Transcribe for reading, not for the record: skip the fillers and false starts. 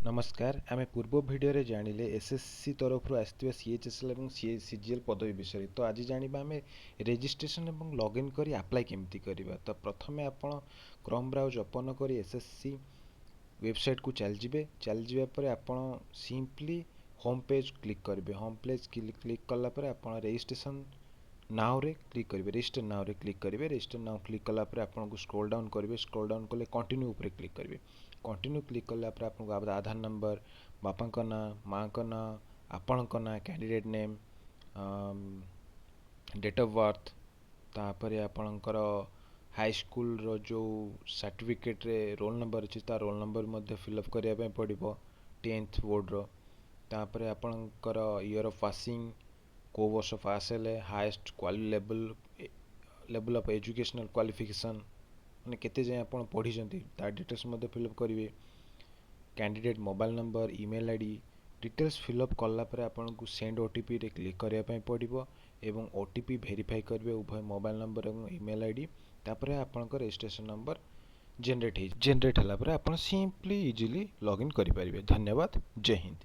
नमस्कार आमे पूर्व भिडियो रे जानिले एसएससी तरफ आसथिबा सीएचएसएल एवं सीजीएल पदवी विषय। तो आज जानिबा आमे रजिस्ट्रेशन एवं लॉगिन करी अप्लाई केमती करिबा। तो प्रथमे आपण क्रोम ब्राउज ओपन करी एसएससी वेबसाइट को चल जिबे परे आपण सिंपली होम पेज क्लिक करिवे। होम पेज क्लिक कला परे आपण रजिस्ट्रेशन नाउ रे क्लिक करिवे। रजिस्टर नाउ रे क्लिक करिवे। रजिस्टर नाउ क्लिक कला परे आपण को स्क्रॉल डाउन करिवे। स्क्रॉल डाउन कले कंटिन्यू ऊपर क्लिक करिवे। कंटिन्यू क्लिक कला परे आपण को आधार नंबर, बापा का ना, माँ का ना, आपण का ना, candidate name, date of birth, तापरे आपणकर हाई स्कूल रो जो सर्टिफिकेट रे रोल नंबर अछि ता रोल नंबर मध्ये फिलअप करिया पे पड़िबो 10th बोर्ड रो। तापरे आपणकर ईयर ऑफ पासिंग को वर्ष पास हेले, हाईएस्ट क्वाली लेवल ऑफ एजुकेशनल क्वालिफिकेशन माने केते जाय आपण पढी जंती ता डिटेल्स मध्ये फिलअप करिवे। Candidate mobile number, email ID details fill up कला परे आपण को सेंड ओटीपी रे क्लिक करिया पय पड़िबो एवं ओटीपी वेरीफाई करबे उभय मोबाइल नंबर एवं ईमेल आईडी। तापरे आपनकर रजिस्ट्रेशन नंबर जनरेट हला परे आपण सिंपली इजीली लॉगिन करि परिबे। धन्यवाद। जय हिंद।